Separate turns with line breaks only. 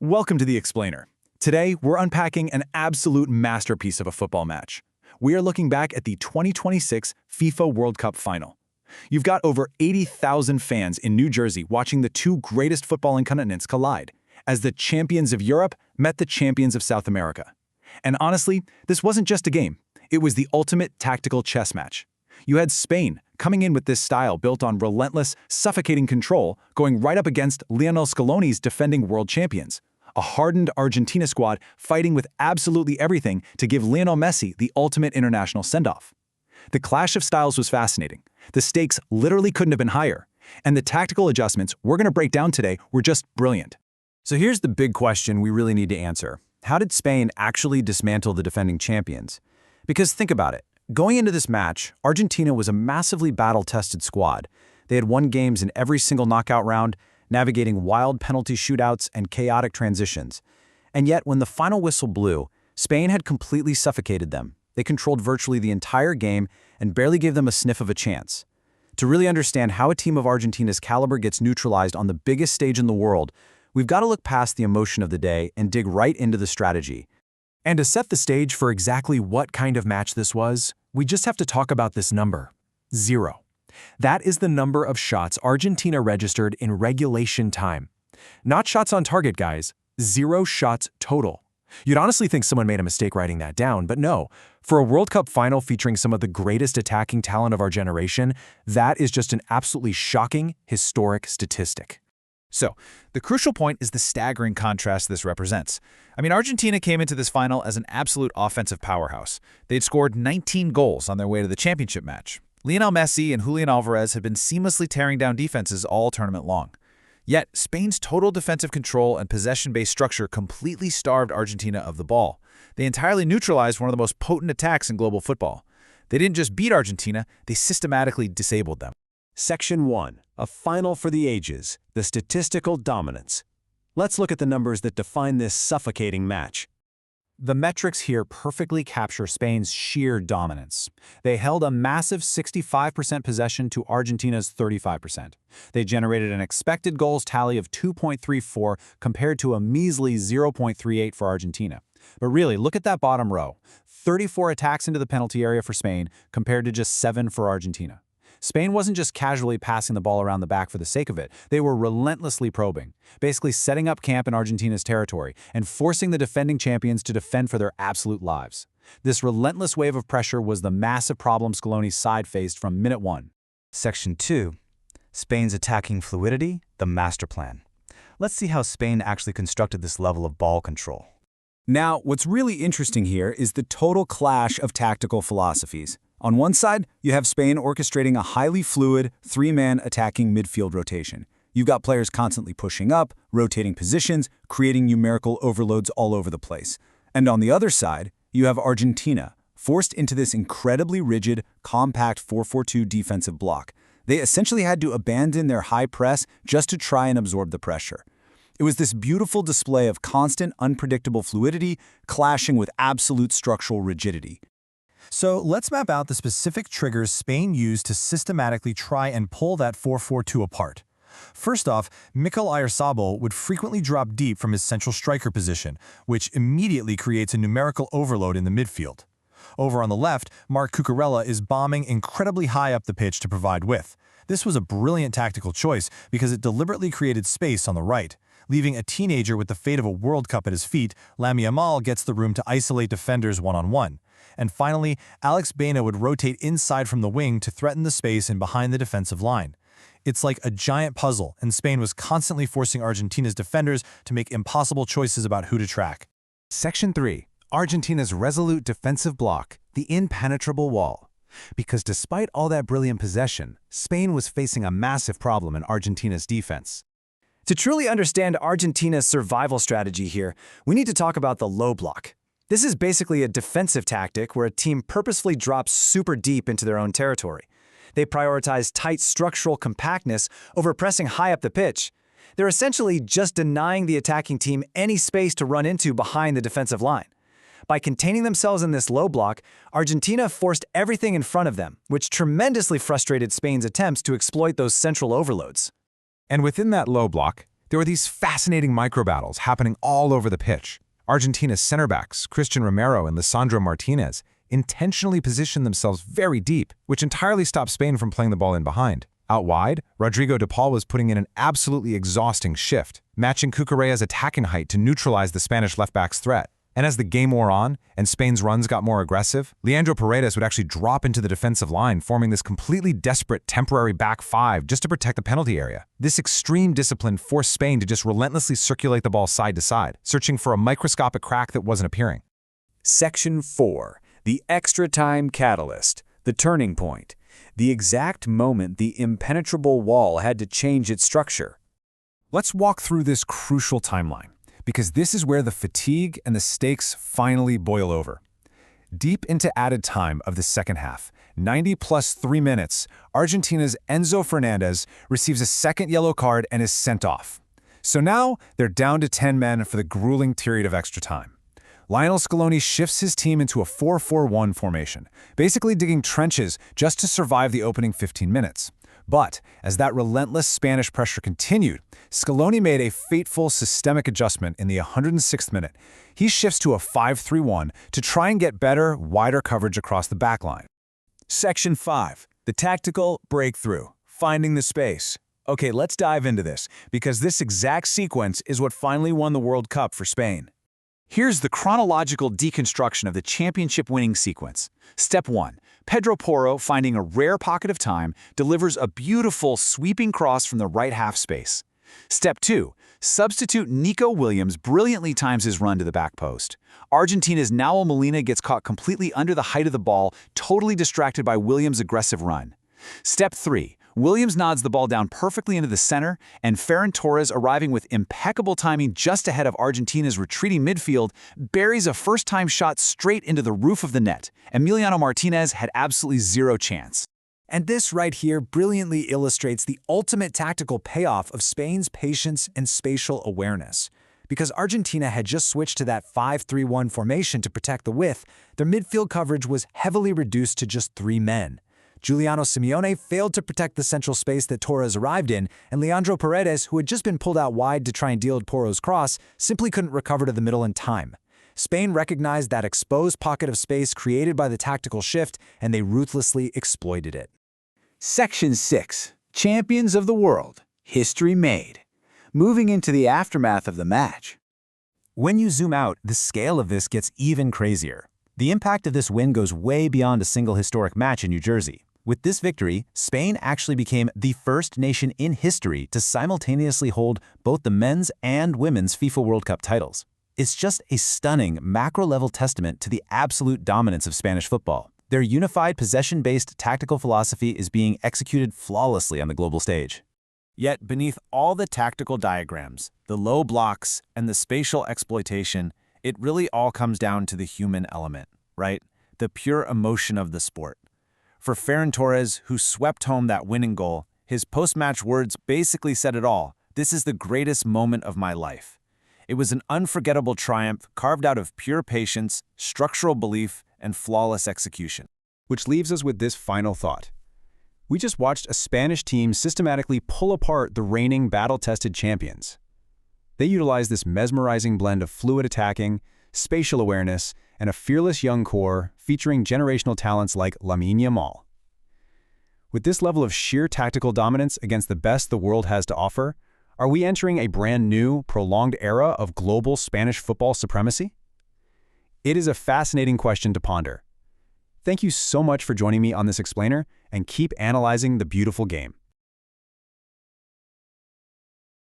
Welcome to The Explainer. Today, we're unpacking an absolute masterpiece of a football match. We are looking back at the 2026 FIFA World Cup final. You've got over 80,000 fans in New Jersey watching the two greatest footballing continents collide, as the champions of Europe met the champions of South America. And honestly, this wasn't just a game. It was the ultimate tactical chess match. You had Spain coming in with this style built on relentless, suffocating control, going right up against Lionel Scaloni's defending world champions. A hardened Argentina squad fighting with absolutely everything to give Lionel Messi the ultimate international send-off. The clash of styles was fascinating. The stakes literally couldn't have been higher. And the tactical adjustments we're going to break down today were just brilliant.
So here's the big question we really need to answer. How did Spain actually dismantle the defending champions? Because think about it. Going into this match, Argentina was a massively battle-tested squad. They had won games in every single knockout round, navigating wild penalty shootouts and chaotic transitions. And yet, when the final whistle blew, Spain had completely suffocated them. They controlled virtually the entire game and barely gave them a sniff of a chance. To really understand how a team of Argentina's caliber gets neutralized on the biggest stage in the world, we've got to look past the emotion of the day and dig right into the strategy.
And to set the stage for exactly what kind of match this was, we just have to talk about this number: 0. That is the number of shots Argentina registered in regulation time. Not shots on target, guys. 0 shots total. You'd honestly think someone made a mistake writing that down, but no. For a World Cup final featuring some of the greatest attacking talent of our generation, that is just an absolutely shocking, historic statistic.
So, the crucial point is the staggering contrast this represents. Argentina came into this final as an absolute offensive powerhouse. They'd scored 19 goals on their way to the championship match. Lionel Messi and Julian Alvarez had been seamlessly tearing down defenses all tournament long. Yet, Spain's total defensive control and possession-based structure completely starved Argentina of the ball. They entirely neutralized one of the most potent attacks in global football. They didn't just beat Argentina, they systematically disabled them.
Section 1. A final for the ages, the statistical dominance. Let's look at the numbers that define this suffocating match.
The metrics here perfectly capture Spain's sheer dominance. They held a massive 65% possession to Argentina's 35%. They generated an expected goals tally of 2.34 compared to a measly 0.38 for Argentina. But really, look at that bottom row. 34 attacks into the penalty area for Spain compared to just 7 for Argentina. Spain wasn't just casually passing the ball around the back for the sake of it. They were relentlessly probing, basically setting up camp in Argentina's territory and forcing the defending champions to defend for their absolute lives. This relentless wave of pressure was the massive problem Scaloni's side faced from minute 1.
Section 2. Spain's attacking fluidity, the master plan. Let's see how Spain actually constructed this level of ball control.
Now, what's really interesting here is the total clash of tactical philosophies. On one side, you have Spain orchestrating a highly fluid, three-man attacking midfield rotation. You've got players constantly pushing up, rotating positions, creating numerical overloads all over the place. And on the other side, you have Argentina, forced into this incredibly rigid, compact 4-4-2 defensive block. They essentially had to abandon their high press just to try and absorb the pressure. It was this beautiful display of constant, unpredictable fluidity clashing with absolute structural rigidity.
So let's map out the specific triggers Spain used to systematically try and pull that 4-4-2 apart. First off, Mikel Oyarzabal would frequently drop deep from his central striker position, which immediately creates a numerical overload in the midfield. Over on the left, Marc Cucurella is bombing incredibly high up the pitch to provide width. This was a brilliant tactical choice because it deliberately created space on the right. Leaving a teenager with the fate of a World Cup at his feet, Lamine Yamal gets the room to isolate defenders one-on-one. And finally, Alex Baena would rotate inside from the wing to threaten the space in behind the defensive line. It's like a giant puzzle, and Spain was constantly forcing Argentina's defenders to make impossible choices about who to track.
Section 3. Argentina's resolute defensive block, the impenetrable wall. Because despite all that brilliant possession, Spain was facing a massive problem in Argentina's defense.
To truly understand Argentina's survival strategy here, we need to talk about the low block. This is basically a defensive tactic where a team purposefully drops super deep into their own territory. They prioritize tight structural compactness over pressing high up the pitch. They're essentially just denying the attacking team any space to run into behind the defensive line. By containing themselves in this low block, Argentina forced everything in front of them, which tremendously frustrated Spain's attempts to exploit those central overloads.
And within that low block, There were these fascinating micro-battles happening all over the pitch. Argentina's center backs, Christian Romero and Lisandro Martinez, intentionally positioned themselves very deep, which entirely stopped Spain from playing the ball in behind. Out wide, Rodrigo de Paul was putting in an absolutely exhausting shift, matching Cucurella's attacking height to neutralize the Spanish left-back's threat. And as the game wore on, and Spain's runs got more aggressive, Leandro Paredes would actually drop into the defensive line, forming this completely desperate temporary back five just to protect the penalty area. This extreme discipline forced Spain to just relentlessly circulate the ball side to side, searching for a microscopic crack that wasn't appearing.
Section 4. The extra time catalyst, the turning point, the exact moment the impenetrable wall had to change its structure.
Let's walk through this crucial timeline, because this is where the fatigue and the stakes finally boil over. Deep into added time of the second half, 90 plus 3 minutes, Argentina's Enzo Fernandez receives a second yellow card and is sent off. So now they're down to 10 men for the grueling period of extra time. Lionel Scaloni shifts his team into a 4-4-1 formation, basically digging trenches just to survive the opening 15 minutes. But as that relentless Spanish pressure continued, Scaloni made a fateful systemic adjustment in the 106th minute. He shifts to a 5-3-1 to try and get better, wider coverage across the backline.
Section 5. The tactical breakthrough. Finding the space. Okay, let's dive into this, because this exact sequence is what finally won the World Cup for Spain. Here's the chronological deconstruction of the championship-winning sequence. Step 1. Pedro Porro, finding a rare pocket of time, delivers a beautiful, sweeping cross from the right half space. Step 2. Substitute Nico Williams brilliantly times his run to the back post. Argentina's Nahuel Molina gets caught completely under the height of the ball, totally distracted by Williams' aggressive run. Step 3. Williams nods the ball down perfectly into the center, and Ferran Torres, arriving with impeccable timing just ahead of Argentina's retreating midfield, buries a first-time shot straight into the roof of the net. Emiliano Martinez had absolutely zero chance.
And this right here brilliantly illustrates the ultimate tactical payoff of Spain's patience and spatial awareness. Because Argentina had just switched to that 5-3-1 formation to protect the width, their midfield coverage was heavily reduced to just 3 men. Giuliano Simeone failed to protect the central space that Torres arrived in, and Leandro Paredes, who had just been pulled out wide to try and deal with Porro's cross, simply couldn't recover to the middle in time. Spain recognized that exposed pocket of space created by the tactical shift, and they ruthlessly exploited it.
Section 6. Champions of the World. History made. Moving into the aftermath of the match.
When you zoom out, the scale of this gets even crazier. The impact of this win goes way beyond a single historic match in New Jersey. With this victory, Spain actually became the first nation in history to simultaneously hold both the men's and women's FIFA World Cup titles. It's just a stunning macro-level testament to the absolute dominance of Spanish football. Their unified possession-based tactical philosophy is being executed flawlessly on the global stage.
Yet beneath all the tactical diagrams, the low blocks, and the spatial exploitation, it really all comes down to the human element, right? The pure emotion of the sport. For Ferran Torres, who swept home that winning goal, his post-match words basically said it all. This is the greatest moment of my life. It was an unforgettable triumph carved out of pure patience, structural belief, and flawless execution.
Which leaves us with this final thought. We just watched a Spanish team systematically pull apart the reigning battle-tested champions. They utilized this mesmerizing blend of fluid attacking, spatial awareness, and a fearless young core featuring generational talents like Lamine Yamal. With this level of sheer tactical dominance against the best the world has to offer, are we entering a brand new, prolonged era of global Spanish football supremacy? It is a fascinating question to ponder. Thank you so much for joining me on this explainer, and keep analyzing the beautiful game.